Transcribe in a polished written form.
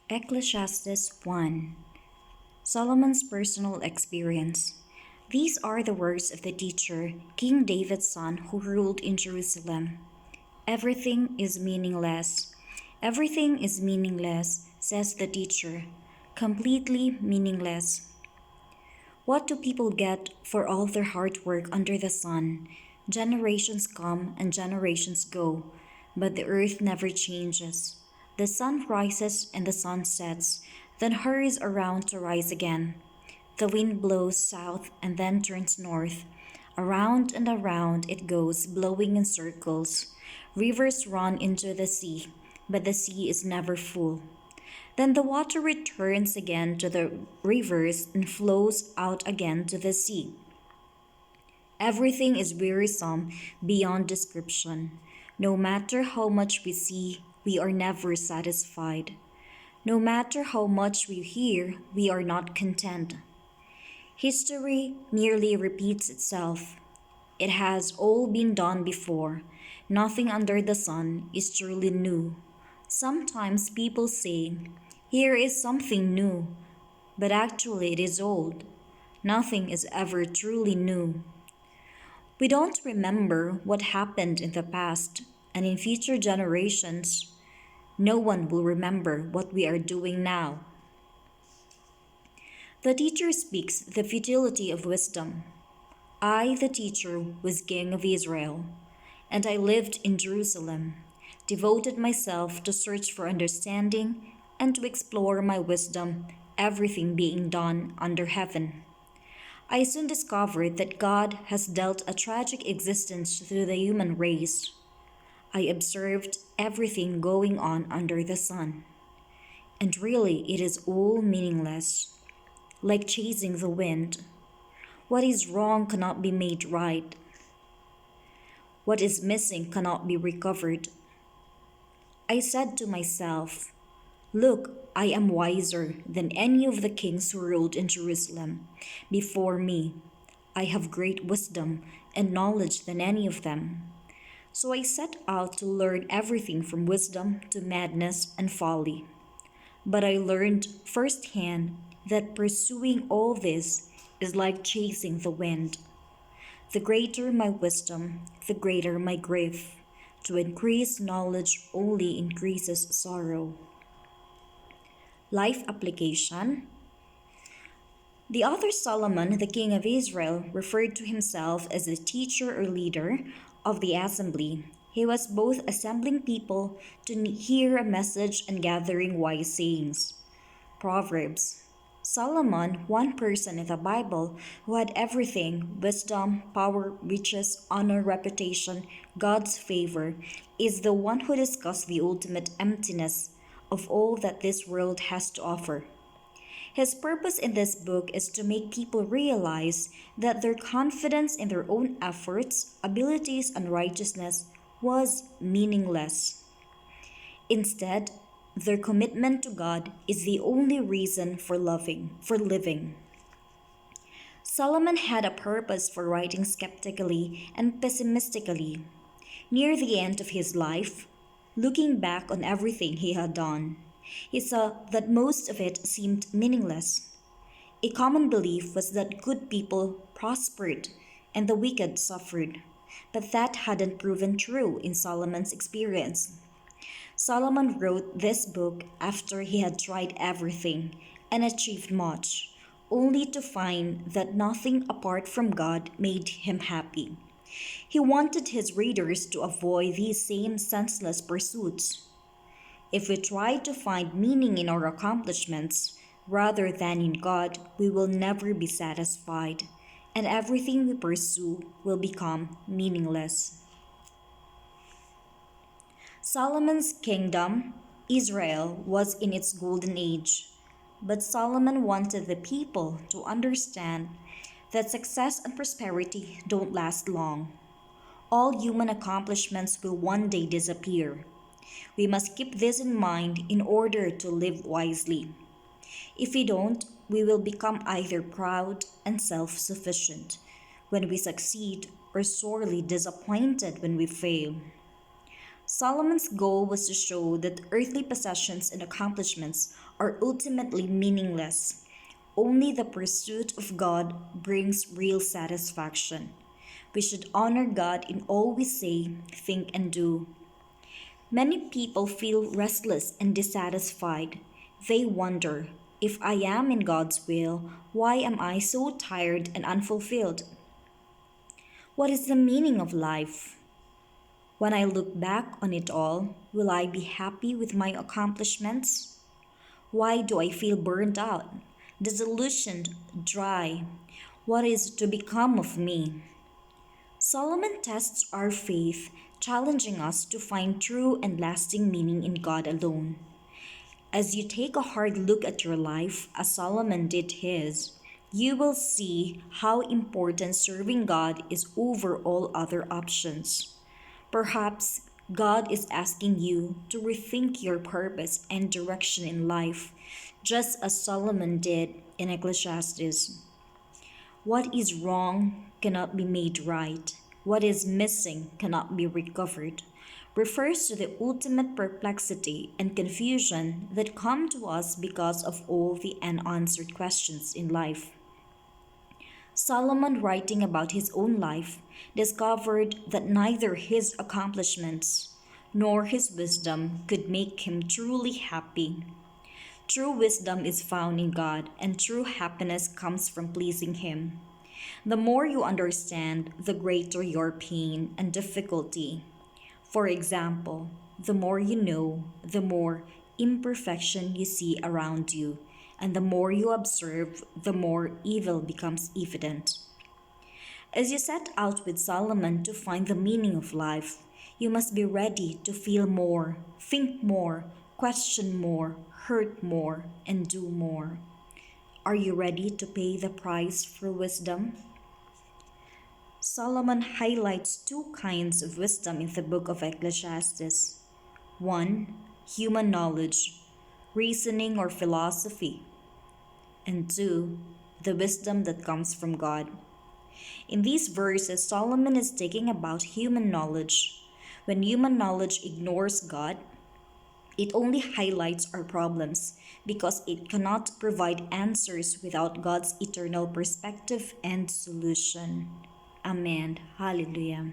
Ecclesiastes 1. Solomon's personal experience. These are the words of the teacher, King David's son, who ruled in Jerusalem. Everything is meaningless. Everything is meaningless, says the teacher. Completely meaningless. What do people get for all their hard work under the sun? Generations come and generations go, but the earth never changes. The sun rises and the sun sets, then hurries around to rise again. The wind blows south and then turns north. Around and around it goes, blowing in circles. Rivers run into the sea, but the sea is never full. Then the water returns again to the rivers and flows out again to the sea. Everything is wearisome beyond description. No matter how much we see, we are never satisfied. No matter how much we hear, we are not content. History merely repeats itself. It has all been done before. Nothing under the sun is truly new. Sometimes people say, "Here is something new," but actually it is old. Nothing is ever truly new. We don't remember what happened in the past, and in future generations, no one will remember what we are doing now. The teacher speaks the futility of wisdom. I, the teacher, was king of Israel, and I lived in Jerusalem, devoted myself to search for understanding and to explore my wisdom, everything being done under heaven. I soon discovered that God has dealt a tragic existence through the human race. I observed everything going on under the sun. And really, it is all meaningless, like chasing the wind. What is wrong cannot be made right. What is missing cannot be recovered. I said to myself, "Look, I am wiser than any of the kings who ruled in Jerusalem before me. I have great wisdom and knowledge than any of them." So I set out to learn everything from wisdom to madness and folly. But I learned firsthand that pursuing all this is like chasing the wind. The greater my wisdom, the greater my grief. To increase knowledge only increases sorrow. Life application. The author Solomon, the king of Israel, referred to himself as the teacher or leader of the assembly. He was both assembling people to hear a message and gathering wise sayings. Proverbs. Solomon, one person in the Bible who had everything: wisdom, power, riches, honor, reputation, God's favor, is the one who discussed the ultimate emptiness of all that this world has to offer. His purpose in this book is to make people realize that their confidence in their own efforts, abilities, and righteousness was meaningless. Instead, their commitment to God is the only reason for living. Solomon had a purpose for writing skeptically and pessimistically. Near the end of his life, looking back on everything he had done, he saw that most of it seemed meaningless. A common belief was that good people prospered and the wicked suffered, but that hadn't proven true in Solomon's experience. Solomon wrote this book after he had tried everything and achieved much, only to find that nothing apart from God made him happy. He wanted his readers to avoid these same senseless pursuits. If we try to find meaning in our accomplishments rather than in God, we will never be satisfied, and everything we pursue will become meaningless. Solomon's kingdom, Israel, was in its golden age, but Solomon wanted the people to understand that success and prosperity don't last long. All human accomplishments will one day disappear. We must keep this in mind in order to live wisely. If we don't, we will become either proud and self-sufficient when we succeed or sorely disappointed when we fail. Solomon's goal was to show that earthly possessions and accomplishments are ultimately meaningless. Only the pursuit of God brings real satisfaction. We should honor God in all we say, think, and do. Many people feel restless and dissatisfied. They wonder, if I am in God's will, why am I so tired and unfulfilled? What is the meaning of life? When I look back on it all, will I be happy with my accomplishments? Why do I feel burned out, disillusioned, dry? What is to become of me? Solomon tests our faith, challenging us to find true and lasting meaning in God alone. As you take a hard look at your life, as Solomon did his, you will see how important serving God is over all other options. Perhaps God is asking you to rethink your purpose and direction in life, just as Solomon did in Ecclesiastes. What is wrong cannot be made right. What is missing cannot be recovered. Refers to the ultimate perplexity and confusion that come to us because of all the unanswered questions in life. Solomon, writing about his own life, discovered that neither his accomplishments nor his wisdom could make him truly happy. True wisdom is found in God, and true happiness comes from pleasing Him. The more you understand, the greater your pain and difficulty. For example, the more you know, the more imperfection you see around you, and the more you observe, the more evil becomes evident. As you set out with Solomon to find the meaning of life, you must be ready to feel more, think more, question more, hurt more, and do more. Are you ready to pay the price for wisdom? Solomon highlights two kinds of wisdom in the book of Ecclesiastes. 1. Human knowledge, reasoning or philosophy. And 2. The wisdom that comes from God. In these verses, Solomon is talking about human knowledge. When human knowledge ignores God, it only highlights our problems because it cannot provide answers without God's eternal perspective and solution. Amen. Hallelujah.